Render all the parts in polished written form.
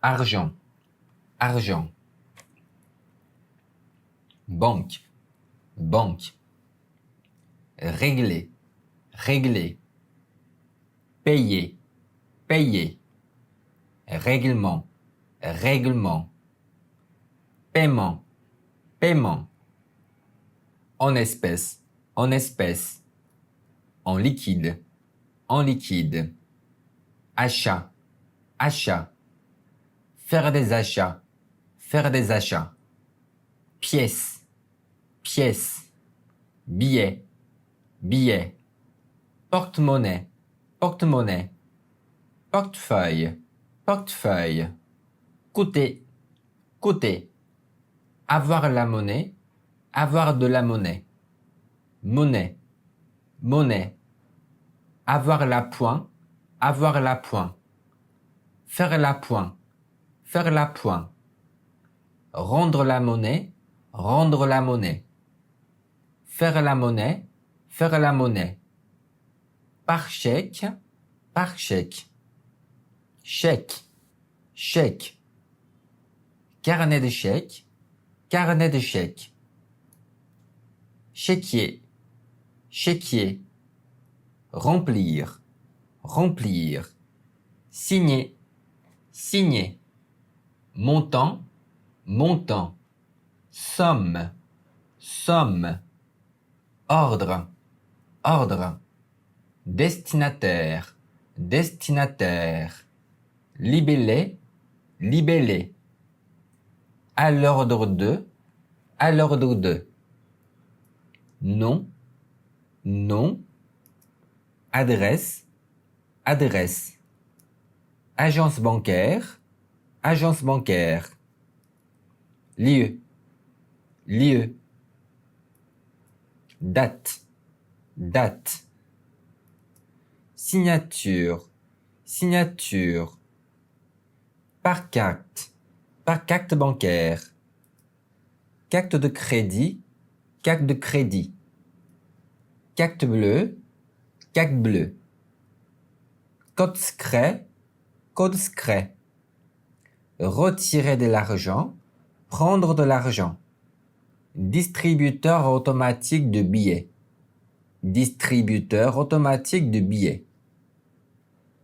argent, argent. Banque, banque. Régler, régler. Payer, payer. Règlement, règlement. Paiement, paiement. En espèces, en espèces. En liquide, en liquide. Achat, achat. Faire des achats, faire des achats. Pièce, pièce. Billet, billet. Porte-monnaie, porte-monnaie. Portefeuille, portefeuille. Côté, côté. Avoir la monnaie, avoir de la monnaie. Monnaie, monnaie. Avoir la poing, avoir la poing. Faire la poing, faire la poing. Rendre la monnaie, rendre la monnaie. Faire la monnaie, faire la monnaie. Par chèque, par chèque. Chèque, chèque. Carnet de chèques, carnet de chèques. Chéquier, chéquier. Remplir, remplir. Signer, signer. Montant, montant. Somme, somme. Ordre, ordre. Destinataire, destinataire. Libellé, libellé. À l'ordre de, à l'ordre de. Nom, nom. Adresse, adresse. Agence bancaire, agence bancaire. Lieu, lieu. Date, date. Signature, signature. Par carte bancaire. Carte de crédit, carte de crédit. Carte bleue, carte bleue. Code secret, code secret. Retirer de l'argent, prendre de l'argent. Distributeur automatique de billets. Distributeur automatique de billets.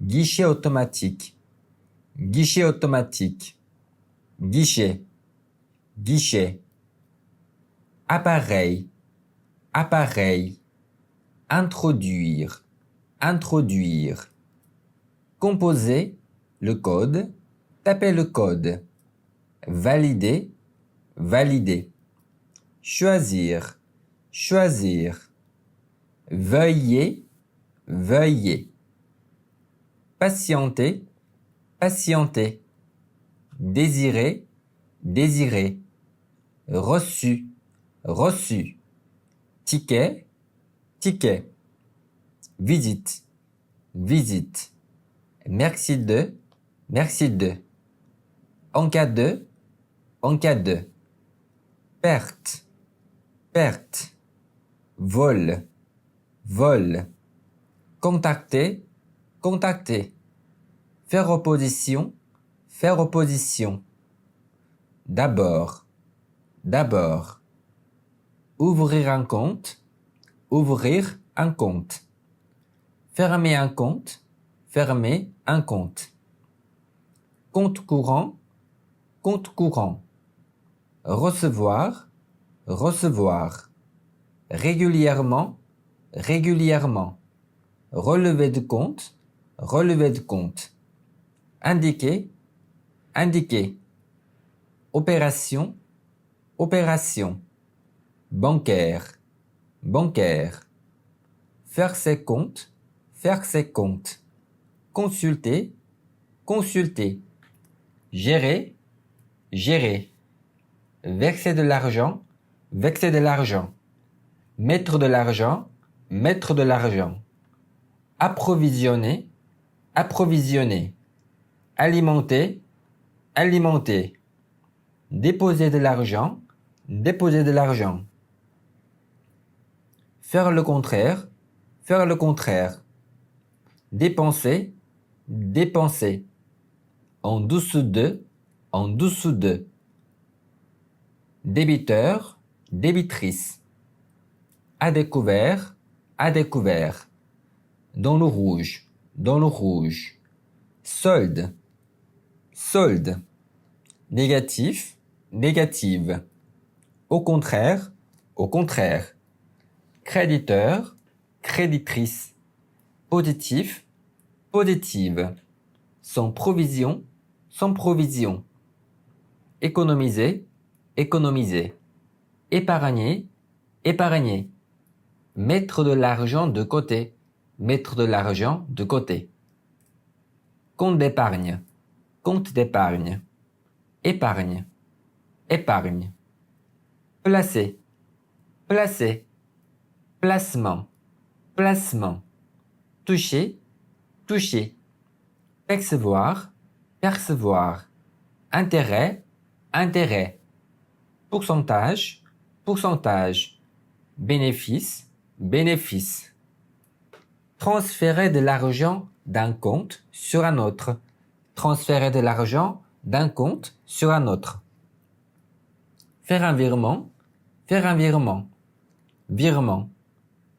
Guichet automatique. Guichet automatique. Guichet. Guichet. Appareil. Appareil. Introduire. Introduire. Composer le code. Taper le code. Valider. Valider. Choisir. Choisir. Veuillez. Veuillez. Patienter. Patienter. Désirer. Désirer. Reçu. Reçu. Ticket. Ticket. Visite. Visite. Merci de. Merci de. En cas de. En cas de. Perte. Perte. Vol. Vol. Contacter. Contacter. Faire opposition. Faire opposition. D'abord. D'abord. Ouvrir un compte. Ouvrir un compte. Fermer un compte. Fermer un compte. Compte courant. Compte courant. Recevoir. Recevoir. Régulièrement. Régulièrement. Relevé de compte. Relevé de compte. Indiquer. Indiquer. Opération. Opération. Bancaire. Bancaire. Faire ses comptes. Faire ses comptes. Consulter. Consulter. Gérer. Gérer. Verser de l'argent. Verser de l'argent. Mettre de l'argent. Mettre de l'argent. Approvisionner. Approvisionner. Alimenter. Alimenter. Déposer de l'argent. Déposer de l'argent. Faire le contraire. Faire le contraire. Dépenser. Dépenser. En dessous de. en dessous de. Débiteur, débitrice. À découvert, à découvert. Dans le rouge, dans le rouge. Solde, solde. Négatif, négative. Au contraire, au contraire. Créditeur, créditrice. Positif, positive. Sans provision, sans provision. Économiser, économiser. Épargner, épargner. Mettre de l'argent de côté, mettre de l'argent de côté. Compte d'épargne, compte d'épargne. Épargne, épargne. Placer, placer. Placement, placement. Toucher, toucher. Percevoir, percevoir. Intérêt, intérêt. Pourcentage, pourcentage. Bénéfice, bénéfice. Transférer de l'argent d'un compte sur un autre. Transférer de l'argent d'un compte sur un autre. Faire un virement, faire un virement. Virement,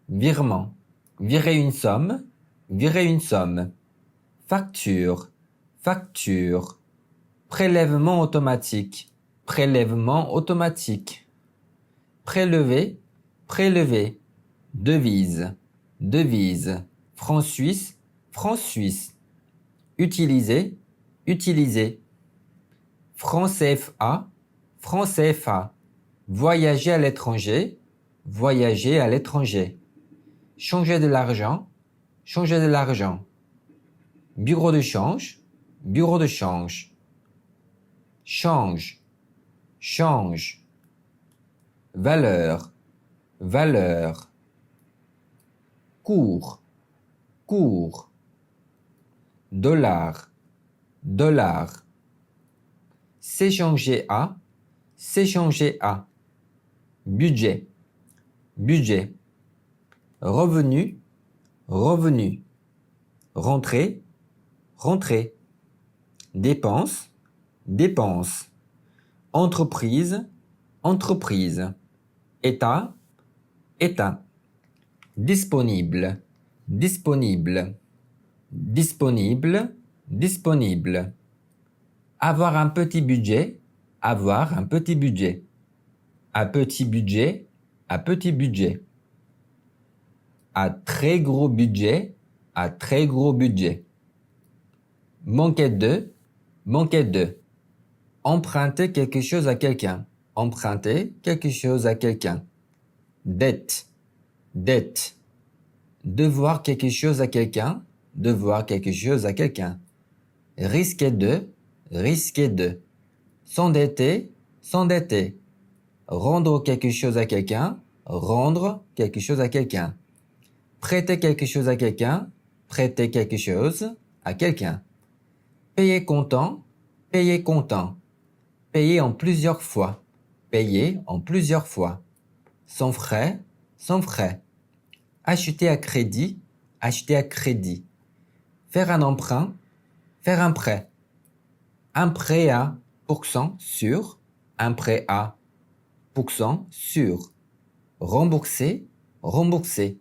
virement. Virer une somme, virer une somme. Facture, facture. Prélèvement automatique, prélèvement automatique. Prélever, prélever. Devise, devise. Franc suisse, franc suisse. Utiliser, utiliser. Franc CFA, franc CFA. Voyager à l'étranger, voyager à l'étranger. Changer de l'argent, changer de l'argent. Bureau de change, bureau de change. Change, change. Valeur, valeur. Cours, cours. Dollar, dollar. S'échanger à, s'échanger à. Budget, budget. Revenu, revenu. Rentrée, rentrée. Dépense, dépense. Entreprise, entreprise. État, état. Disponible, disponible. Disponible, disponible. Avoir un petit budget, avoir un petit budget. À petit budget, à petit budget. À très gros budget, à très gros budget. Manquer de, manquer de. Emprunter quelque chose à quelqu'un, emprunter quelque chose à quelqu'un. Dette, dette. Devoir quelque chose à quelqu'un, devoir quelque chose à quelqu'un. Risquer de, risquer de. S'endetter, s'endetter. Rendre quelque chose à quelqu'un, rendre quelque chose à quelqu'un. Prêter quelque chose à quelqu'un, prêter quelque chose à quelqu'un. Payer comptant, payer comptant. Payer en plusieurs fois, payer en plusieurs fois. Sans frais, sans frais. Acheter à crédit, acheter à crédit. Faire un emprunt, faire un prêt. Un prêt à pourcent sur, un prêt à pourcent sur. Rembourser, rembourser.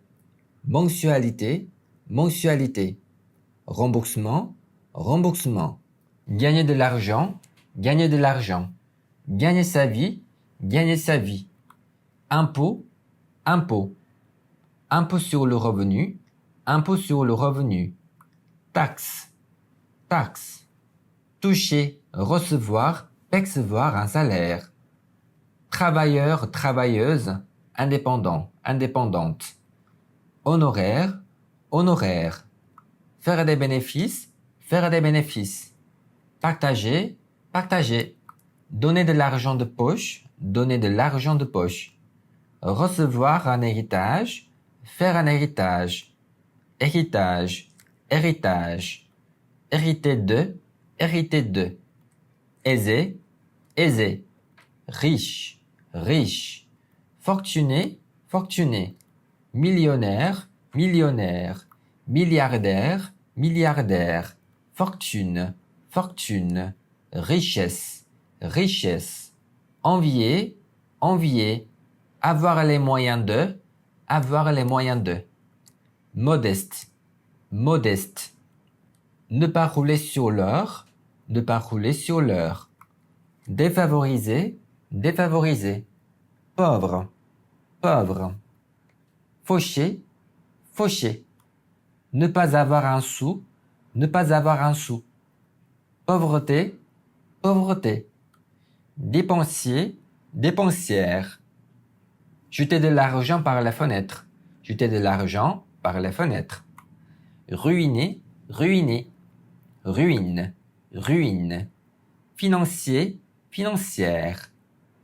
Mensualité, mensualité. Remboursement, remboursement. Gagner de l'argent, gagner de l'argent. Gagner sa vie, gagner sa vie. Impôt, impôt. Impôt sur le revenu, impôt sur le revenu. Taxe, taxe. Toucher, recevoir, percevoir un salaire. Travailleur, travailleuse, indépendant, indépendante. Honoraire, honoraire. Faire des bénéfices, faire des bénéfices. Partager, partager. Donner de l'argent de poche, donner de l'argent de poche. Recevoir un héritage, faire un héritage. Héritage, héritage. Hériter de, hériter de. Aisé, aisé. Riche, riche. Fortuné, fortuné. Millionnaire, millionnaire. Milliardaire, milliardaire. Fortune, fortune. Richesse, richesse. Envier, envier. Avoir les moyens de, avoir les moyens de. Modeste, modeste. Ne pas rouler sur l'heure, ne pas rouler sur l'heure. Défavorisé, défavorisé. Pauvre, pauvre. Fauché, fauché. Ne pas avoir un sou, ne pas avoir un sou. Pauvreté, pauvreté. Dépensier, dépensière. Jeter de l'argent par la fenêtre. Jeter de l'argent par la fenêtre. Ruiner, ruiner. Ruine, ruine. Financier, financière.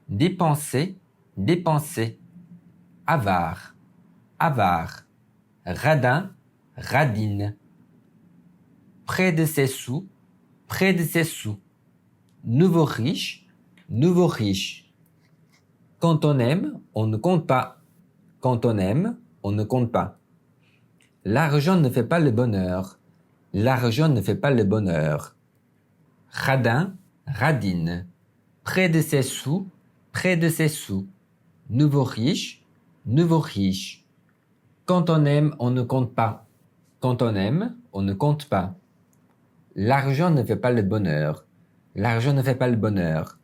Dépenser, dépenser. Avare, avare. Radin, radine. Près de ses sous, près de ses sous. Nouveau riche, nouveau riche. Quand on aime, on ne compte pas. Quand on aime, on ne compte pas. L'argent ne fait pas le bonheur. L'argent ne fait pas le bonheur. Radin, radine. Près de ses sous, près de ses sous. Nouveau riche, nouveau riche. Quand on aime, on ne compte pas. Quand on aime, on ne compte pas. L'argent ne fait pas le bonheur. L'argent ne fait pas le bonheur.